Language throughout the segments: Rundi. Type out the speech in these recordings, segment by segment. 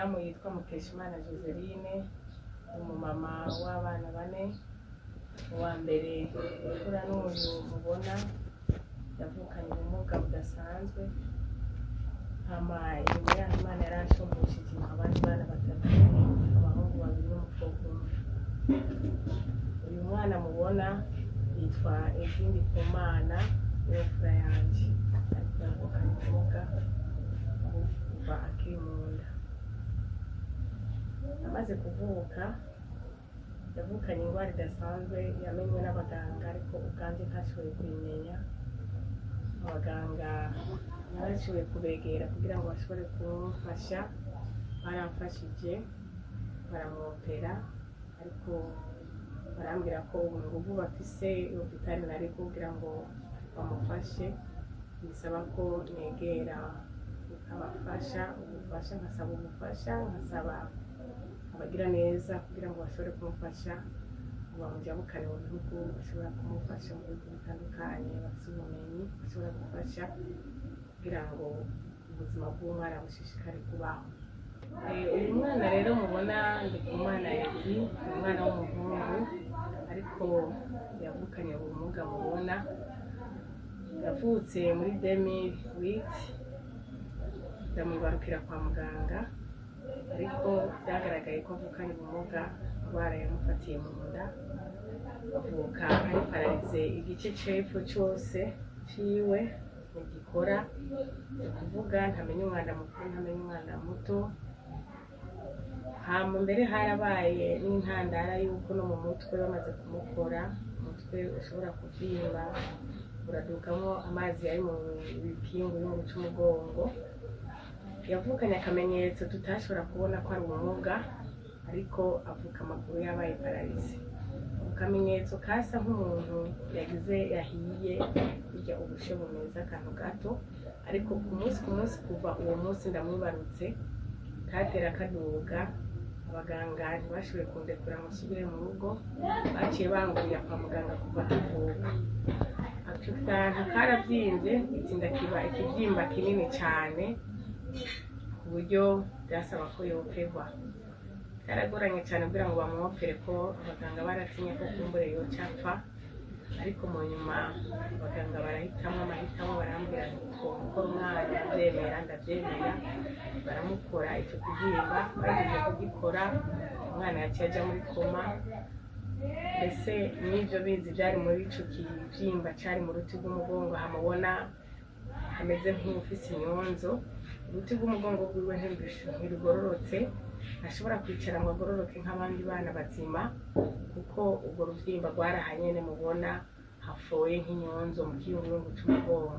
umudamu yitwa Mukeshimana Joseline, umumama w'abana 4. Uwa mbere imfura n'uyu mubona yavukanye ubumuga budasanzwe, hama inyuma yaho Imana yarashumbushije abandi bana 3, abahungu 2 n'umukobwa 1. Uyu mwana mubona yitwa Ezindi Kumana, imfura yanje, ariko yavukanye ubumuga kuva akiri mu nda. Amaze kuvuka yavukanye indwara idasanzwe yamenywe n'abaganga, ariko ubwanje ntashoboye kuyimenya. Abaganga barashoboye kubegera kugira ngo bashobore kumufasha, baramfashije baramwopera, ariko barambwira ko ubu bafise hopitali nari kugira ngo bamufashe, bisaba ko negera abafasha ubufasha, nkasaba ubufasha, nkasaba abagira neza kugira ngo bashobore kumufasha, bamujabukane mu bihugu bashobora kumufasha mu bihugu bitandukanye, bafite ubumenyi bashobora gufasha kugira ngo ubuzima bw'umwana bushishikare kubaho. Uyu mwana rero mubona Ndikumana Edi, umwana w'umuhungu, ariko yavukanye ubumuga mubona. Yavutse muri 2008, ndamwibarukira kwa muganga, ariko byagaragaye ko avukanye ubumuga, indwara yamufatiye mu nda, avuka ari pararize igice c'epfo cyose ciwe ntigikora, ni kuvuga ntamenya umwana mukuru, ntamenya umwana muto. Hama mbere harabaye n'intandara yuko no mu mutwe bamaze kumukora, umutwe ushobora kuvyimba uradugamo amazi ari mu bipingu y'umu c'umugongo. Yavukanye akamenyetso tutashobora kubona ko ari ubumuga, ariko avuka amaguru yabaye pararize. Akamenyetso kasa nk'umuntu yahiye kurya ubushe bumeze akantu gato, ariko ku munsi kuva uwo munsi ndamwibarutse katera kaduga. Abaganga ntibashoboye kundekura ngo nsubire mu rugo, baciye bangurira kwa muganga kuva kivuka. Ako kantu karavyimbye, itsinda kiba ikivyimba kinini cane ku buryo byasaba ko yoperwa. Karagoranye cyane kugira ngo bamwopere, ko abaganga baratinye ko kumbure yocapfa, ariko mu nyuma abaganga barahitamo amahitamo, barambwira ngo gukora umwana ndabyemera, baramukora icyo kibyimba. Bagiye kugikora umwana yaciye aja muri koma. Mbese n'ibyo bizi byari muri ico kibyimba cari mu ruti rw'umugongo, hamubona hameze nk'ufise inyonzo. Uruti rw'umugongo rwiwe ntirugororotse, ntashobora kwicara ngo agororoke nk'abandi bana bazima, kuko ubwo ruvyimba rwarahanyene mubona hafoye nk'inyonzo mu kiyungurungu c'umugongo.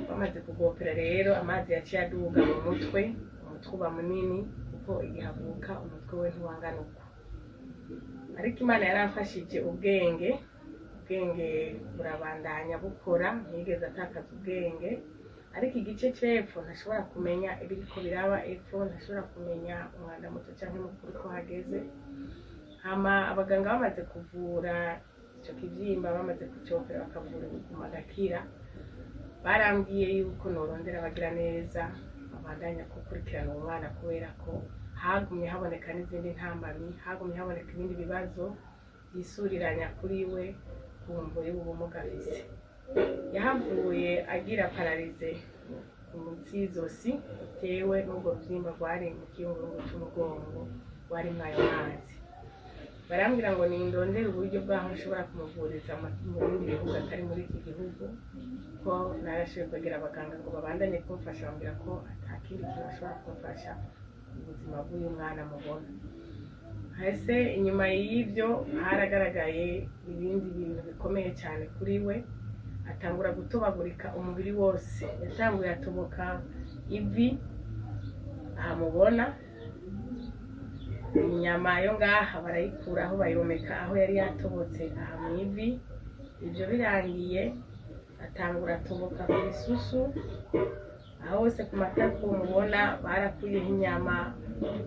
Bamaze kugopera rero amazi yaciye aduga mu mutwe uba munini, kuko igihe avuka umutwe we ntiwangana uko. Ariko Imana yaramfashije ubwenge burabandanya bukora, ntiyigeze atakaza ubwenge. Ariko igice c'epfo ntashobora kumenya ibiriko biraba epfo, ntashobora kumenya umwanda muto canke mukuru ko hageze. Hama abaganga bamaze kuvura ico kivyimba, bamaze kucopera bakavura ubuguma agakira, barambwiye yuko norondera abagira neza babandanya gukurikirana uwo mwana, kubera ko hagumye haboneka n'izindi ntambamyi, hagumye haboneka ibindi bibazo byisuriranya kuri we kumvo y'ubumuga afise. Yahavuye agira pararize imitsi y'izosi bitewe n'ubwo ruvyimba rwari mu kiyungurungu c'umugongo wari mwayo mazi. Barambwira ngo nindondere uburyo bwaho nshobora kumuvuriza mu bindi bihugu atari muri iki gihugu, ko narashoboye kwegera abaganga ngo babandanye kumfasha, bambwira ko atakindi kintu bashobora kumfasha ubuzima bw'uyu mwana mubona. Hese inyuma y'ibyo haragaragaye ibindi bintu bikomeye cyane kuri we. Atangura gutobagurika umubiri wose, yatanguye atoboka ivi aha mubona, inyama yo ngaha barayikuraho bayomeka aho yari yatobotse aha mu ivi. Ibyo birangiye atangura atoboka ku isusu, aho hose ku matako mubona barakuyeho inyama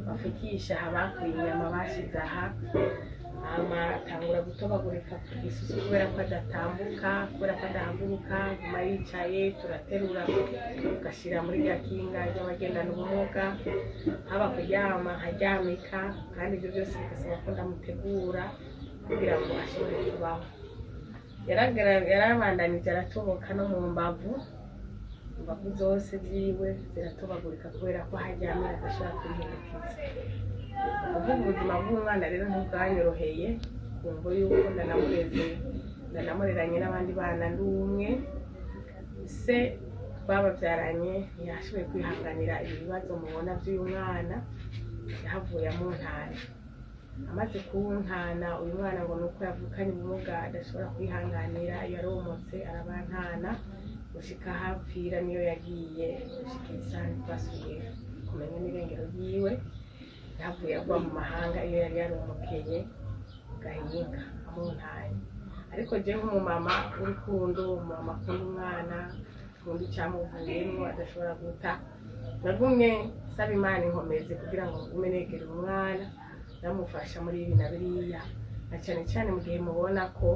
bafukisha, aha bakuye inyama bashize aha. hama atangura gutobagurika ku gisusu kubera ko adatambuka, kubera ko adahaguruka, guma yicaye, turaterura tugashyira muri gakinga ry'abagendana ubumuga, haba kuryama nkaryamika, kandi ibyo byose bigasaba ko ndamutegura kugira ngo ashobore kubaho. Yarabandanije aratoboka no mu mbavu zose ziwe ziratobagurika kubera ko haryamye adashobora kwihindukiza. Kuvuga ubuzima bw'umwana rero ntibwanyoroheye, kumva yuko ndanamureranye n'abandi bana ndi umwe. Se twababyaranye ntiyashoboye kwihanganira ibi bibazo mubona by'uyu mwana, yahavuye amuntana. Amaze kuwuntana uyu mwana ngo nuko yavukanye ubumuga adashobora kwihanganira, yaromotse arabantana gushika hapfira niyo yagiye gushika isaha ntitwasubiye kumenya n'irengero ryiwe. Yavuye agwa mu mahanga iyo yari yaromokeye gahinga amuntanye. Ariko je nk'umumama w'urukundo, umumama akunda umwana, akunda icyamuvuyemo adashobora guta, nagumye saba Imana inkomezi kugira ngo ngume negera umwana ndamufasha muri ibi na biriya, na cyane cyane mu gihe mubona ko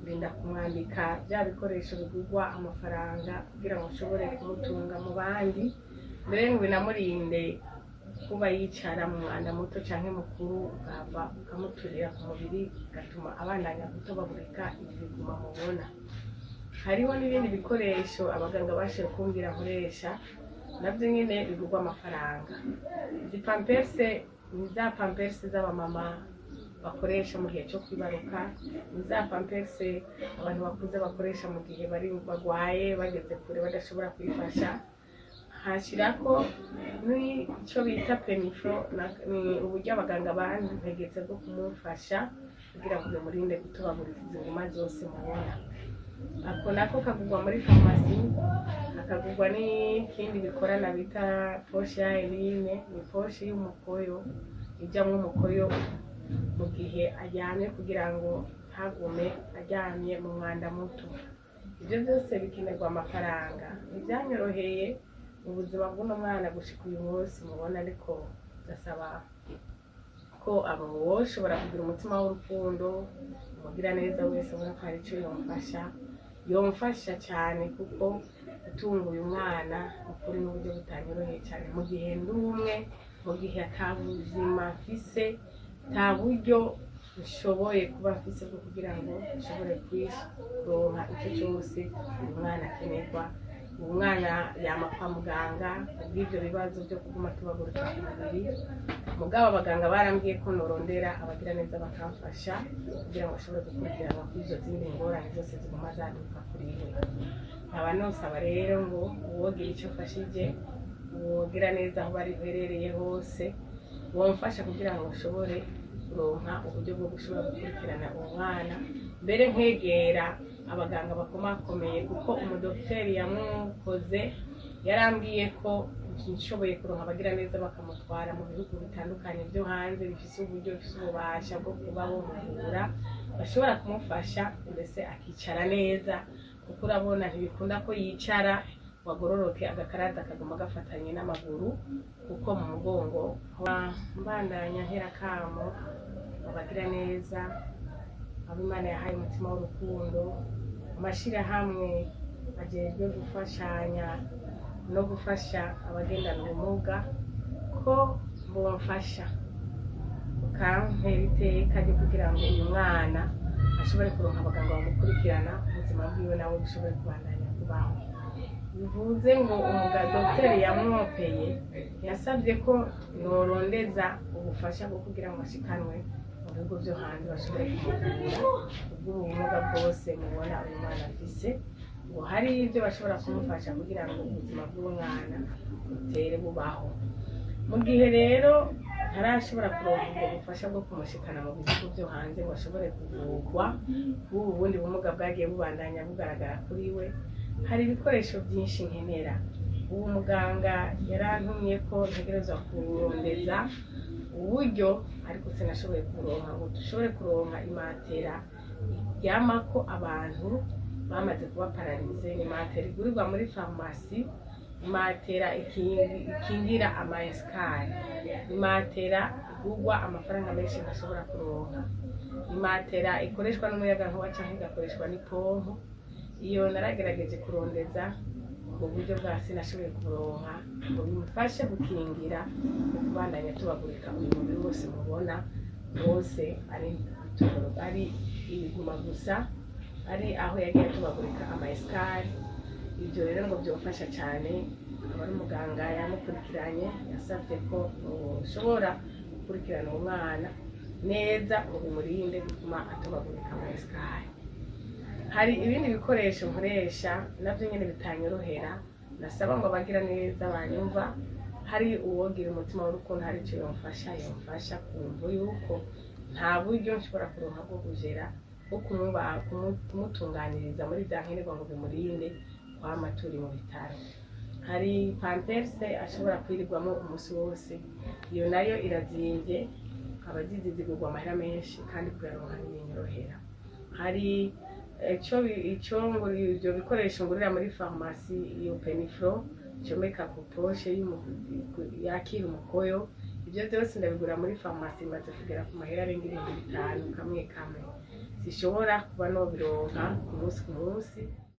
ndinda kumwambika bya bikoresho bigurwa amafaranga kugira ngo ushobore kumutunga mu bandi, mbere ngo binamurinde kuba yicara mu mwanda muto canke mukuru ukava ukamuturira ku mubiri gatuma abandanya gutobagurika ibi biguma mubona. Hariho n'ibindi bikoresho abaganga bashoboye kumbwira nkoresha, navyo nyene bigurwa amafaranga. Izi pamperse ni za pamperse z'abamama bakoresha mu gihe cyo kwibaruka, ni za pamperse abantu bakuze bakoresha mu gihe bari bagwaye bageze kure badashobora kwifasha. Hashirako n'icyo bita penifro, ni uburyo abaganga bantegetse bwo kumufasha kugira ngo bimurinde gutobagurika izi nguma zose mubona. Ako nako kagurwa muri farumasi, hakagurwa n'ikindi bikorana bita poshe ya Eline, ni poshe y'umukoyo ijyamwo umukoyo mu gihe aryamye kugira ngo ntagume aryamye mu mwanda muto. Ibyo byose bikenerwa amafaranga. Ntibyanyoroheye ubuzima bw'uno mwana gushika uyu munsi mubona, ariko ndasaba ko abo woshobora kugira umutima w'urukundo, umugira neza wese ubona ko hari icyo yomfasha cyane, kuko gutunga uyu mwana ukuri n'uburyo butanyoroheye cyane mu gihe ndi umwe, mu gihe ata buzima mfise, nta buryo ushoboye kuba mfise bwo kugira ngo ushobore kuronka icyo cyose uyu mwana akenerwa. Uyu mwana yama kwa muganga kubw'ibyo bibazo byo kuguma tubagurika ku mubiri, mugabo abaganga barambwiye ko norondera abagira neza bakamfasha kugira ngo ashobore gukurikiranwa kuri izo zindi ngorane zose ziguma zaduka kuri we. Nkaba nosaba rero ngo uwogira icyo afashije, uwogira neza aho bari uherereye hose, womfasha kugira ngo ushobore kuronka uburyo bwo gushobora gukurikirana uwo mwana, mbere nkegera abaganga bakomakomeye, kuko umudokiteri yamukoze yarambwiye ko nshoboye kuronka abagira neza bakamutwara mu bihugu bitandukanye byo hanze bifise uburyo bifise ububasha bwo kuba bumuvura, bashobora kumufasha mbese akicara neza, kuko urabona ntibikunda ko yicara wagororoke agakaraza akaguma gafatanye n'amaguru, kuko mu mugongo mbandanya ntera kamo abagira neza, abo Imana yahaye umutima w'urukundo, amashirahamwe ajejwe gufashanya no gufasha abagendana ubumuga, ko bomfasha ukampera iteka ryo kugira ngo uyu mwana ashobore kuronka abaganga bamukurikirana, ubuzima bwiwe nawe bushobore kubandanya kubaho. Bivuze ngo dogiteri yamwopeye yasabye ko norondeza ubufasha bwo kugira ngo ashikanwe mu bihugu byo hanze bashobore kumuvura ubw'ubumuga bwose mubona uyu mwana afise, ngo hari ibyo bashobora kumufasha kugira ngo ubuzima bw'umwana butere bubaho. Mu gihe rero ntarashobora kuronka ubwo bufasha bwo kumushikana mu bihugu byo hanze ngo ashobore kuvurwa bw'ubu bundi bumuga bwagiye bubandanya bugaragara kuri we, hari ibikoresho byinshi nkenera. Ubu muganga yarantumye ko ntegerezwa kurondeza uburyo, ariko sinashoboye kuronka ngo dushobore kuronka imatera yamako abantu bamaze kuba paralize. Ni matera igurirwa muri farumasi, imatera ikingira amaeskari, imatera igurwa amafaranga menshi ntashobora kuronka. imatera ikoreshwa n'umuyagankuba canke igakoreshwa n'ipompo. Iyo naragerageje kurondeza mu buryo bwa sinashoboye kuronka ngo bimufashe gukingira ukubandanya tubagurika uyu mubiri wose mubona wose ari bitoro ari ibiguma gusa, ari aho yagiye tubagurika amaeskari. Ibyo rero ngo byofasha cyane. Abari umuganga yamukurikiranye yasabye ko ushobora gukurikirana umwana neza ngo bimurinde gutuma atubagurika amaeskari. Hari ibindi bikoresho nkoresha navyo nyene bitanyorohera, nasaba ngo abagira neza banyumva, hari uwogira umutima w'urukundo hari icyo yomfasha kumva yuko nta buryo nshobora kuronka bwo kugera bwo kumutunganiriza muri bya nkenerwa ngo bimurinde kwama turi mu bitaro. Hari pamperse ashobora kwirirwamo umunsi wose, iyo nayo irazimvye, abazizi zigurwa amahera menshi kandi kuyaronka ntibinyorohera. Hari ibyo bikoresho ngurira muri farumasi, iyo peniflo icomeka ku poshe yakira umukoyo, ibyo byose ndabigura muri farumasi bimaze kugera ku mahera arenga 5,000 kamwe. Sishobora kuba nobironka ku munsi ku munsi.